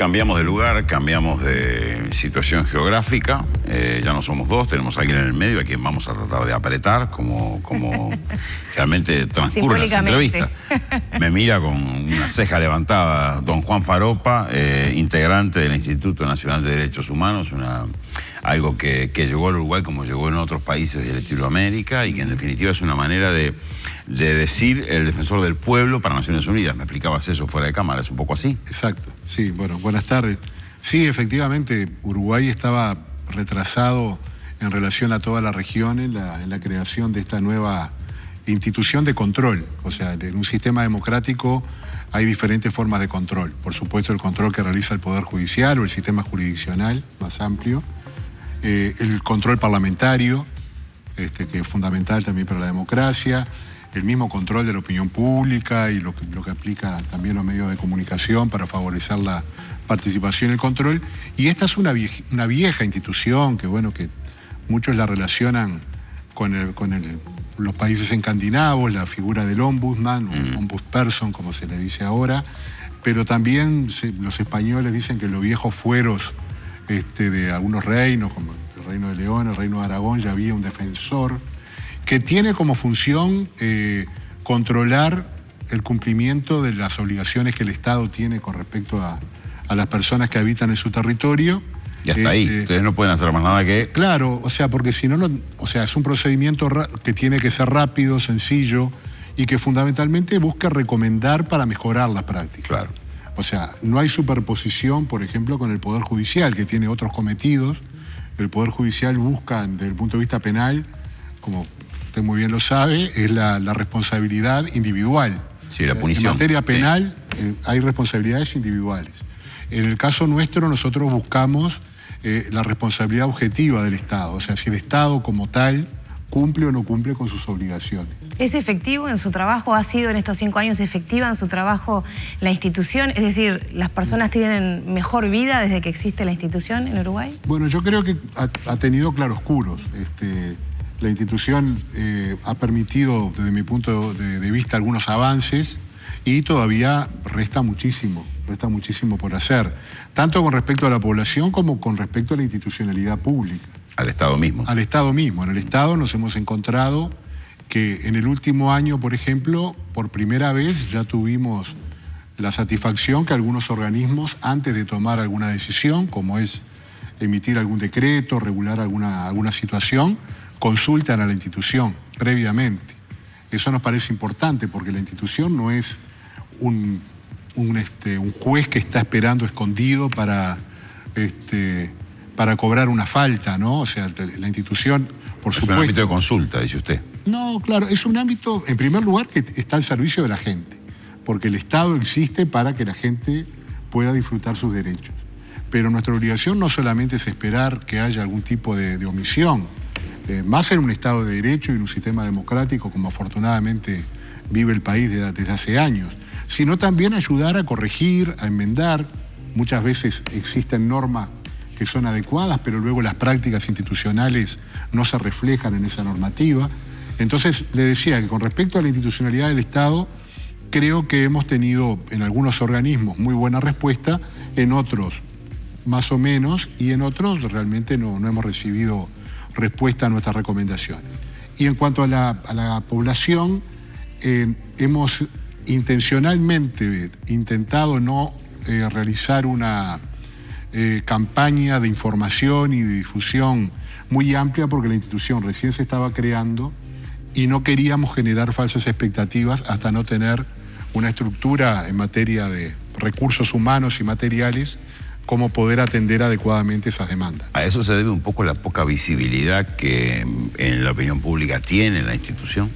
Cambiamos de lugar, cambiamos de situación geográfica, ya no somos dos, tenemos a alguien en el medio a quien vamos a tratar de apretar, como realmente transcurre la entrevista. Me mira con una ceja levantada don Juan Faropa, integrante del Instituto Nacional de Derechos Humanos, algo que llegó al Uruguay como llegó en otros países de Latinoamérica y que en definitiva es una manera de decir el defensor del pueblo para Naciones Unidas. Me explicabas eso fuera de cámara, ¿es un poco así? Exacto, sí, bueno, buenas tardes. Sí, efectivamente, Uruguay estaba retrasado en relación a toda la región en la creación de esta nueva institución de control. O sea, en un sistema democrático hay diferentes formas de control. Por supuesto, el control que realiza el Poder Judicial o el sistema jurisdiccional más amplio. El control parlamentario, que es fundamental también para la democracia, el mismo control de la opinión pública y lo que aplica también los medios de comunicación para favorecer la participación y el control. Y esta es una vieja institución que, bueno, que muchos la relacionan con los países escandinavos, la figura del ombudsman, o ombudsperson, como se le dice ahora, pero también los españoles dicen que los viejos fueros de algunos reinos, como el Reino de León, el Reino de Aragón, ya había un defensor que tiene como función controlar el cumplimiento de las obligaciones que el Estado tiene con respecto a las personas que habitan en su territorio. Y hasta ahí, ustedes no pueden hacer más nada que... Claro, o sea, porque si no, o sea, es un procedimiento que tiene que ser rápido, sencillo y que fundamentalmente busca recomendar para mejorar las prácticas. Claro. O sea, no hay superposición, por ejemplo, con el Poder Judicial, que tiene otros cometidos. El Poder Judicial busca, desde el punto de vista penal, como usted muy bien lo sabe, es la responsabilidad individual. Sí, la punición. En materia penal hay responsabilidades individuales. En el caso nuestro, nosotros buscamos la responsabilidad objetiva del Estado. O sea, si el Estado como tal cumple o no cumple con sus obligaciones. ¿Es efectivo en su trabajo? ¿Ha sido en estos 5 años efectiva en su trabajo la institución? Es decir, ¿las personas tienen mejor vida desde que existe la institución en Uruguay? Bueno, yo creo que ha tenido claroscuros. La institución ha permitido, desde mi punto de vista, algunos avances y todavía resta muchísimo por hacer, tanto con respecto a la población como con respecto a la institucionalidad pública. Al Estado mismo. Al Estado mismo. En el Estado nos hemos encontrado que en el último año, por ejemplo, por primera vez ya tuvimos la satisfacción que algunos organismos, antes de tomar alguna decisión, como es emitir algún decreto, regular alguna situación, consultan a la institución previamente. Eso nos parece importante porque la institución no es un juez que está esperando escondido para cobrar una falta, ¿no? O sea, la institución, por supuesto... Es un ámbito de consulta, dice usted. No, claro, es un ámbito, en primer lugar, que está al servicio de la gente, porque el Estado existe para que la gente pueda disfrutar sus derechos. Pero nuestra obligación no solamente es esperar que haya algún tipo de omisión, más en un Estado de Derecho y en un sistema democrático como afortunadamente vive el país desde hace años, sino también ayudar a corregir, a enmendar. Muchas veces existen normas que son adecuadas, pero luego las prácticas institucionales no se reflejan en esa normativa. Entonces, le decía que con respecto a la institucionalidad del Estado, creo que hemos tenido en algunos organismos muy buena respuesta, en otros más o menos, y en otros realmente no hemos recibido respuesta a nuestras recomendaciones. Y en cuanto a la población, hemos intencionalmente intentado no realizar una campaña de información y de difusión muy amplia porque la institución recién se estaba creando y no queríamos generar falsas expectativas hasta no tener una estructura en materia de recursos humanos y materiales como poder atender adecuadamente esas demandas. ¿A eso se debe un poco la poca visibilidad que en la opinión pública tiene la institución?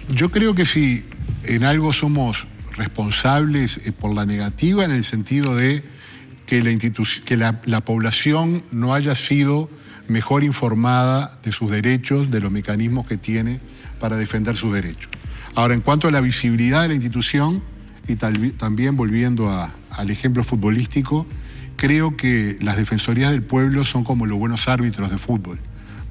Yo creo que si en algo somos responsables por la negativa, en el sentido de que la población no haya sido mejor informada de sus derechos, de los mecanismos que tiene para defender sus derechos. Ahora, en cuanto a la visibilidad de la institución, y también volviendo al ejemplo futbolístico, creo que las defensorías del pueblo son como los buenos árbitros de fútbol.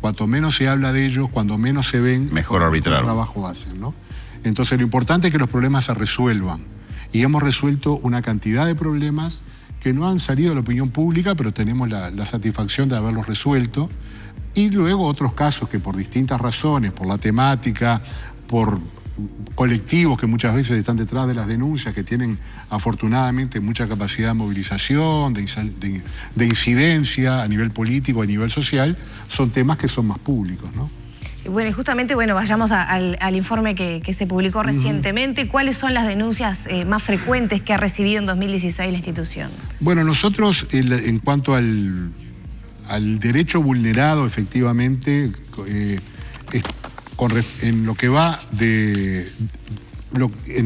Cuanto menos se habla de ellos, cuando menos se ven, mejor arbitrar. Trabajo hacen, ¿no? Entonces lo importante es que los problemas se resuelvan. Y hemos resuelto una cantidad de problemas que no han salido a la opinión pública, pero tenemos la satisfacción de haberlos resuelto. Y luego otros casos que por distintas razones, por la temática, por colectivos que muchas veces están detrás de las denuncias, que tienen afortunadamente mucha capacidad de movilización, de incidencia a nivel político, a nivel social, son temas que son más públicos, ¿no? Bueno, y justamente, vayamos al informe que se publicó recientemente. ¿Cuáles son las denuncias más frecuentes que ha recibido en 2016 la institución? Bueno, nosotros, en cuanto al derecho vulnerado, efectivamente, en lo que va en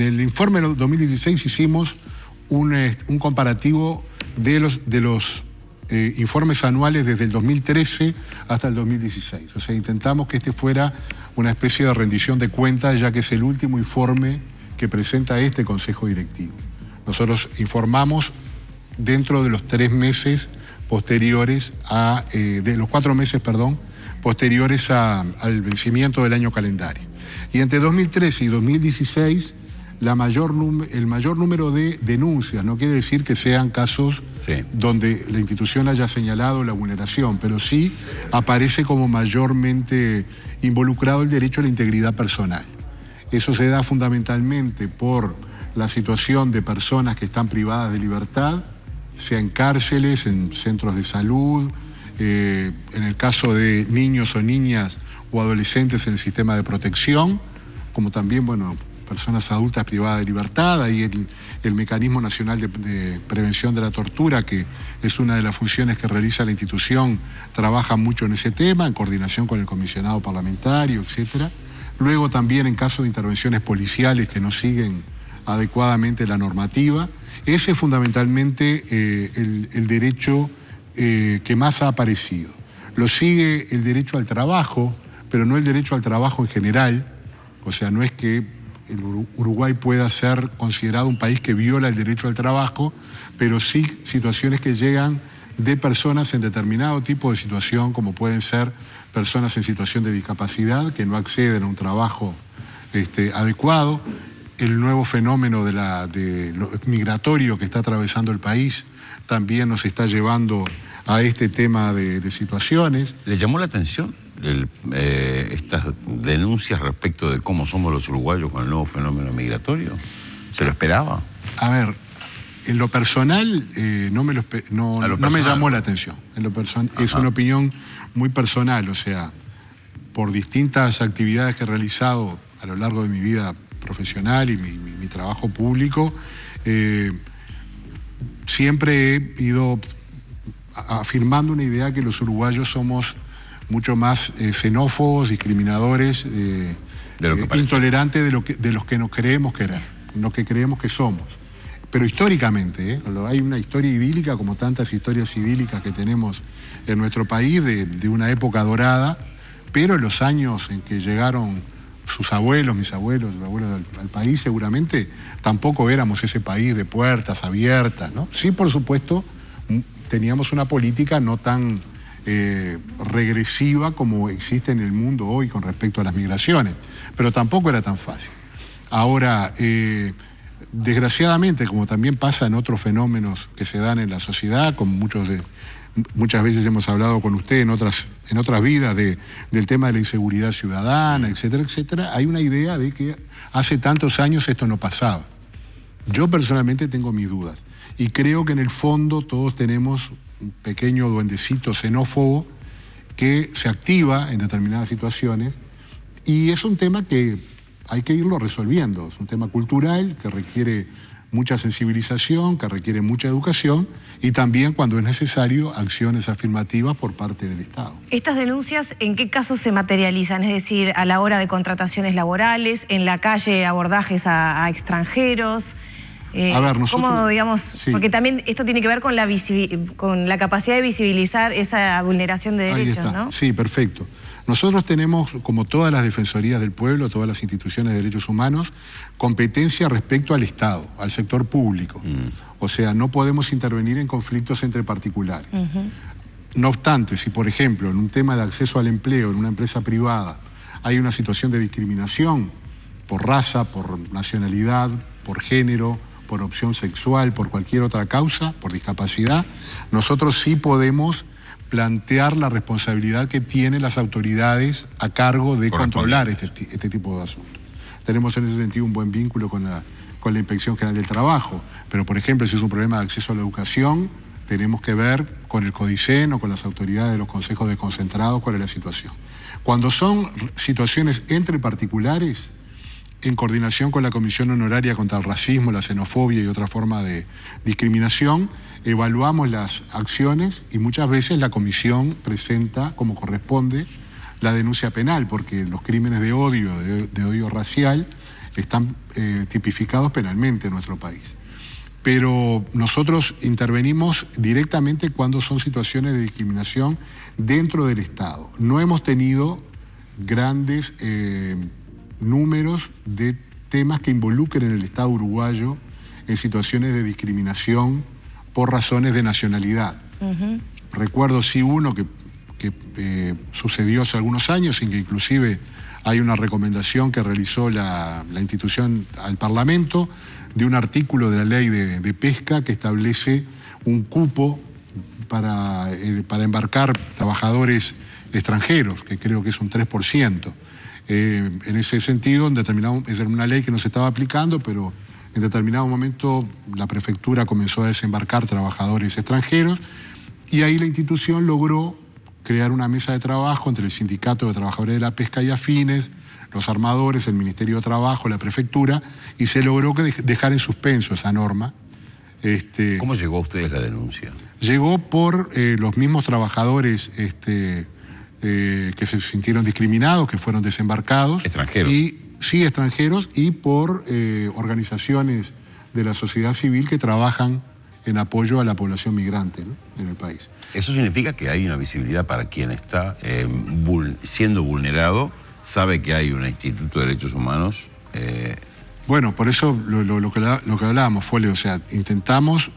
el informe de 2016 hicimos un comparativo de los informes anuales desde el 2013 hasta el 2016. O sea, intentamos que este fuera una especie de rendición de cuentas, ya que es el último informe que presenta este Consejo Directivo. Nosotros informamos dentro de los 3 meses posteriores de los 4 meses, posteriores al vencimiento del año calendario. Y entre 2013 y 2016, el mayor número de denuncias, no quiere decir que sean casos donde la institución haya señalado la vulneración, pero sí aparece como mayormente involucrado el derecho a la integridad personal. Eso se da fundamentalmente por la situación de personas que están privadas de libertad, sea en cárceles, en centros de salud, en el caso de niños o niñas o adolescentes en el sistema de protección, como también, personas adultas privadas de libertad. Ahí el Mecanismo Nacional de Prevención de la Tortura, que es una de las funciones que realiza la institución, trabaja mucho en ese tema, en coordinación con el comisionado parlamentario, etc. Luego también en casos de intervenciones policiales que no siguen adecuadamente la normativa. Ese es fundamentalmente el derecho que más ha aparecido. Lo sigue el derecho al trabajo, pero no el derecho al trabajo en general. O sea, no es que el Uruguay pueda ser considerado un país que viola el derecho al trabajo, pero sí situaciones que llegan de personas en determinado tipo de situación, como pueden ser personas en situación de discapacidad que no acceden a un trabajo adecuado. El nuevo fenómeno migratorio que está atravesando el país también nos está llevando a este tema de situaciones. ¿Le llamó la atención estas denuncias respecto de cómo somos los uruguayos con el nuevo fenómeno migratorio? ¿Se lo esperaba? A ver, en lo personal no me llamó la atención. Es una opinión muy personal, o sea, por distintas actividades que he realizado a lo largo de mi vida profesional y mi trabajo público, siempre he ido afirmando una idea que los uruguayos somos mucho más xenófobos, discriminadores, intolerantes de los que nos creemos querer, lo que creemos que somos. Pero históricamente, hay una historia idílica, como tantas historias idílicas que tenemos en nuestro país, de una época dorada, pero en los años en que llegaron sus abuelos, mis abuelos, los abuelos al país, seguramente tampoco éramos ese país de puertas abiertas, ¿no? Sí, por supuesto, teníamos una política no tan regresiva como existe en el mundo hoy con respecto a las migraciones, pero tampoco era tan fácil. Ahora, desgraciadamente, como también pasa en otros fenómenos que se dan en la sociedad, como muchas veces hemos hablado con usted en otras vidas del tema de la inseguridad ciudadana, etcétera, etcétera, hay una idea de que hace tantos años esto no pasaba. Yo personalmente tengo mis dudas y creo que en el fondo todos tenemos un pequeño duendecito xenófobo que se activa en determinadas situaciones y es un tema que hay que irlo resolviendo. Es un tema cultural que requiere mucha sensibilización, que requiere mucha educación y también, cuando es necesario, acciones afirmativas por parte del Estado. ¿Estas denuncias en qué casos se materializan? Es decir, a la hora de contrataciones laborales, en la calle abordajes a extranjeros. A ver, nosotros, ¿cómo, digamos? Sí. Porque también esto tiene que ver con la capacidad de visibilizar esa vulneración de derechos, ¿no? Sí, perfecto. Nosotros tenemos, como todas las defensorías del pueblo, todas las instituciones de derechos humanos, competencia respecto al Estado, al sector público. O sea, no podemos intervenir en conflictos entre particulares. No obstante, si por ejemplo en un tema de acceso al empleo en una empresa privada hay una situación de discriminación por raza, por nacionalidad, por género, por opción sexual, por cualquier otra causa, por discapacidad, nosotros sí podemos plantear la responsabilidad que tienen las autoridades a cargo de controlar este tipo de asuntos. Tenemos en ese sentido un buen vínculo con la Inspección General del Trabajo, pero por ejemplo, si es un problema de acceso a la educación, tenemos que ver con el CODICEN o con las autoridades de los consejos desconcentrados cuál es la situación. Cuando son situaciones entre particulares, en coordinación con la Comisión Honoraria contra el Racismo, la Xenofobia y otra forma de discriminación, evaluamos las acciones y muchas veces la comisión presenta, como corresponde, la denuncia penal, porque los crímenes de odio racial, están tipificados penalmente en nuestro país. Pero nosotros intervenimos directamente cuando son situaciones de discriminación dentro del Estado. No hemos tenido grandes números de temas que involucren en el Estado uruguayo en situaciones de discriminación por razones de nacionalidad. Recuerdo sí uno que sucedió hace algunos años, en que inclusive hay una recomendación que realizó la institución al Parlamento de un artículo de la ley de pesca que establece un cupo para embarcar trabajadores extranjeros, que creo que es un 3%. En ese sentido, es una ley que no se estaba aplicando, pero en determinado momento la prefectura comenzó a desembarcar trabajadores extranjeros y ahí la institución logró crear una mesa de trabajo entre el Sindicato de Trabajadores de la Pesca y afines, los armadores, el Ministerio de Trabajo, la prefectura, y se logró dejar en suspenso esa norma. ¿Cómo llegó a ustedes la denuncia? Llegó por los mismos trabajadores que se sintieron discriminados, que fueron desembarcados. ¿Extranjeros? Sí, extranjeros, y por organizaciones de la sociedad civil que trabajan en apoyo a la población migrante, ¿no?, en el país. ¿Eso significa que hay una visibilidad para quien está siendo vulnerado? ¿Sabe que hay un Instituto de Derechos Humanos? Bueno, por eso lo que hablábamos fue, o sea, intentamos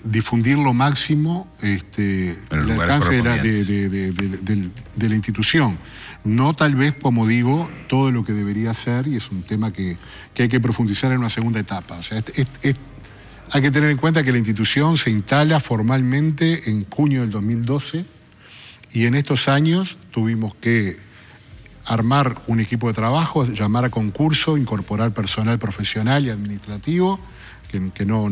difundir lo máximo el alcance de la institución. No tal vez, como digo, todo lo que debería ser, y es un tema que hay que profundizar en una segunda etapa. O sea, hay que tener en cuenta que la institución se instala formalmente en junio del 2012 y en estos años tuvimos que armar un equipo de trabajo, llamar a concurso, incorporar personal profesional y administrativo, que no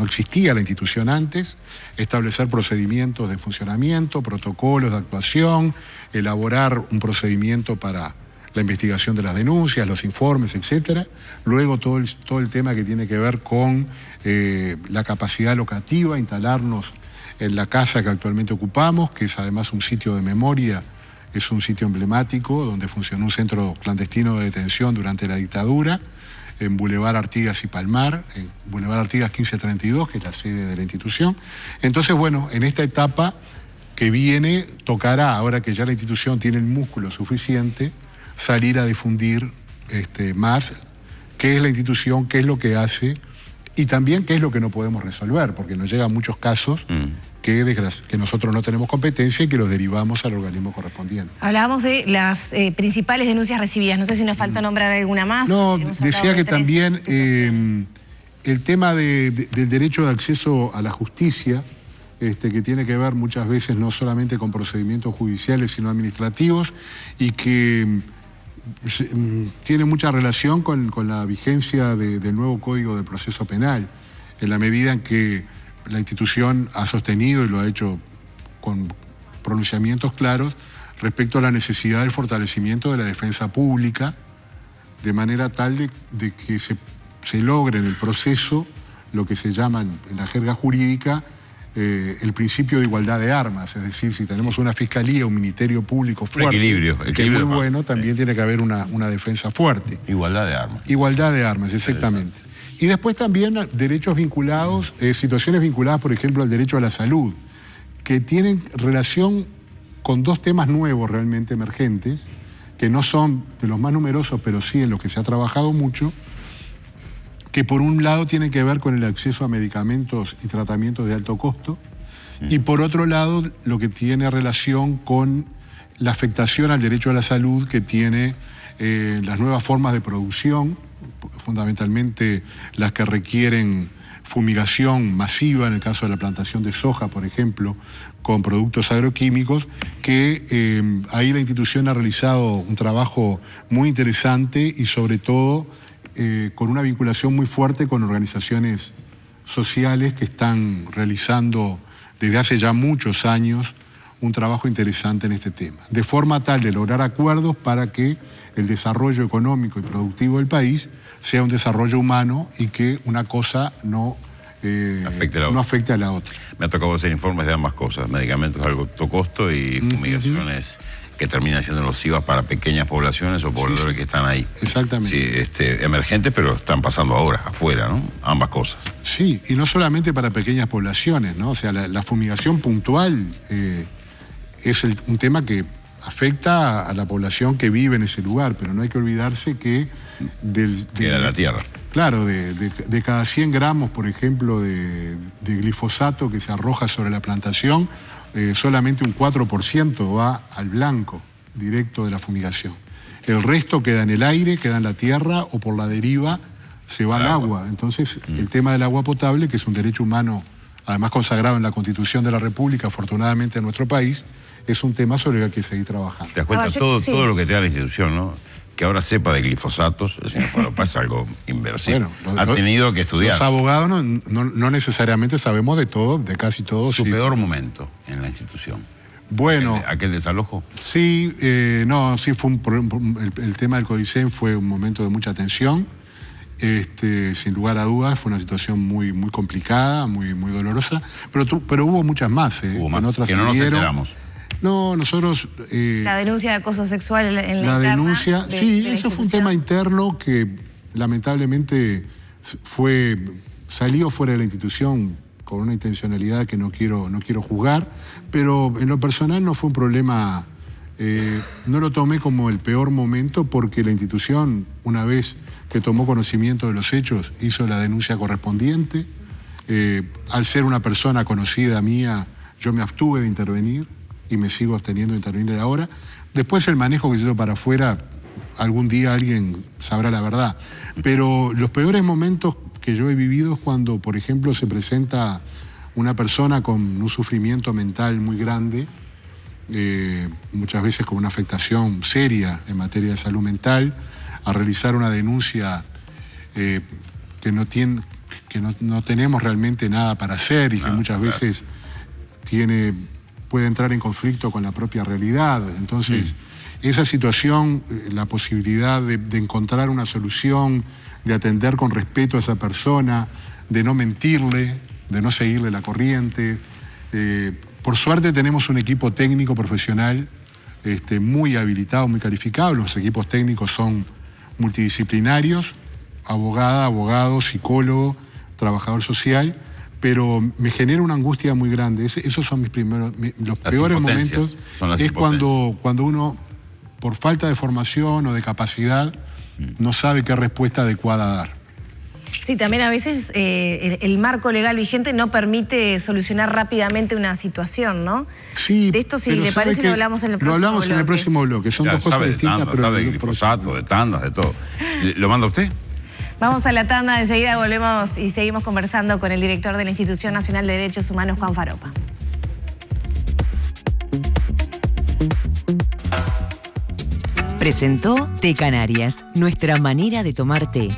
existía la institución antes, establecer procedimientos de funcionamiento, protocolos de actuación, elaborar un procedimiento para la investigación de las denuncias, los informes, etcétera. Luego todo el tema que tiene que ver con la capacidad locativa, instalarnos en la casa que actualmente ocupamos, que es además un sitio de memoria, es un sitio emblemático donde funcionó un centro clandestino de detención durante la dictadura, en Boulevard Artigas y Palmar, en Boulevard Artigas 1532, que es la sede de la institución. Entonces, bueno, en esta etapa que viene, tocará, ahora que ya la institución tiene el músculo suficiente, salir a difundir más qué es la institución, qué es lo que hace y también qué es lo que no podemos resolver, porque nos llegan muchos casos que nosotros no tenemos competencia y que los derivamos al organismo correspondiente. Hablábamos de las principales denuncias recibidas, no sé si nos falta nombrar alguna más. No, decía que también el tema del derecho de acceso a la justicia, que tiene que ver muchas veces no solamente con procedimientos judiciales, sino administrativos, y que tiene mucha relación con la vigencia del nuevo Código del Proceso Penal, en la medida en que la institución ha sostenido y lo ha hecho con pronunciamientos claros respecto a la necesidad del fortalecimiento de la defensa pública, de manera tal de que se logre en el proceso lo que se llama en la jerga jurídica el principio de igualdad de armas. Es decir, si tenemos una fiscalía, un ministerio público fuerte, equilibrio que es muy bueno, también tiene que haber una defensa fuerte. Igualdad de armas. Igualdad de armas, exactamente. Y después también derechos vinculados, situaciones vinculadas, por ejemplo, al derecho a la salud, que tienen relación con dos temas nuevos realmente emergentes, que no son de los más numerosos, pero sí en los que se ha trabajado mucho, que por un lado tienen que ver con el acceso a medicamentos y tratamientos de alto costo, y por otro lado lo que tiene relación con la afectación al derecho a la salud que tiene las nuevas formas de producción, fundamentalmente las que requieren fumigación masiva, en el caso de la plantación de soja, por ejemplo, con productos agroquímicos, que ahí la institución ha realizado un trabajo muy interesante y sobre todo con una vinculación muy fuerte con organizaciones sociales que están realizando desde hace ya muchos años un trabajo interesante en este tema, de forma tal de lograr acuerdos para que el desarrollo económico y productivo del país sea un desarrollo humano y que una cosa no afecte a la otra. Me ha tocado hacer informes de ambas cosas, medicamentos de alto costo y fumigaciones que terminan siendo nocivas para pequeñas poblaciones o pobladores que están ahí. Exactamente. Sí, emergentes, pero están pasando ahora, afuera, ¿no? Ambas cosas. Sí, y no solamente para pequeñas poblaciones, ¿no? O sea, la fumigación puntual es un tema que afecta a la población que vive en ese lugar, pero no hay que olvidarse que queda la tierra. Claro, de cada 100 gramos, por ejemplo, de glifosato que se arroja sobre la plantación, solamente un 4% va al blanco directo de la fumigación. El resto queda en el aire, queda en la tierra o por la deriva se va al agua. Entonces, el tema del agua potable, que es un derecho humano, además consagrado en la Constitución de la República, afortunadamente en nuestro país, es un tema sobre el que hay que seguir trabajando. Te das cuenta todo lo que te da la institución, ¿no? Que ahora sepa de glifosatos, el señor Falopa, es algo inversivo. Bueno, ha tenido que estudiar. Los abogados no necesariamente sabemos de todo, de casi todo. ¿Su peor momento en la institución? Bueno. ¿Aquel desalojo? Sí, sí fue el tema del Codicen fue un momento de mucha tensión. Sin lugar a dudas, fue una situación muy, muy complicada, muy, muy dolorosa, pero hubo muchas más. Hubo más, que no nos enteramos. No, nosotros... la denuncia de acoso sexual en la interna. La denuncia, sí, eso fue un tema interno que lamentablemente salió fuera de la institución con una intencionalidad que no quiero juzgar, pero en lo personal no fue un problema, no lo tomé como el peor momento porque la institución, una vez que tomó conocimiento de los hechos, hizo la denuncia correspondiente. Al ser una persona conocida mía, yo me abstuve de intervenir y me sigo absteniendo de intervenir ahora. Después el manejo que se hizo para afuera, algún día alguien sabrá la verdad. Pero los peores momentos que yo he vivido es cuando, por ejemplo, se presenta una persona con un sufrimiento mental muy grande, muchas veces con una afectación seria en materia de salud mental, a realizar una denuncia que no tenemos realmente nada para hacer y que muchas veces puede entrar en conflicto con la propia realidad. Entonces, esa situación, la posibilidad de encontrar una solución, de atender con respeto a esa persona, de no mentirle, de no seguirle la corriente. Por suerte tenemos un equipo técnico profesional muy habilitado, muy calificado. Los equipos técnicos son multidisciplinarios, abogada, abogado, psicólogo, trabajador social, pero me genera una angustia muy grande. Esos son los peores momentos. Es cuando uno, por falta de formación o de capacidad, no sabe qué respuesta adecuada dar. Sí, también a veces el marco legal vigente no permite solucionar rápidamente una situación, ¿no? Sí. De esto, si le parece, lo hablamos en el próximo bloque. Lo hablamos en el próximo bloque. Son dos cosas distintas. Sabe de glifosato, de tandas, de todo. ¿Lo manda usted? Vamos a la tanda, enseguida volvemos y seguimos conversando con el director de la Institución Nacional de Derechos Humanos, Juan Falopa. Presentó Té Canarias, nuestra manera de tomar té.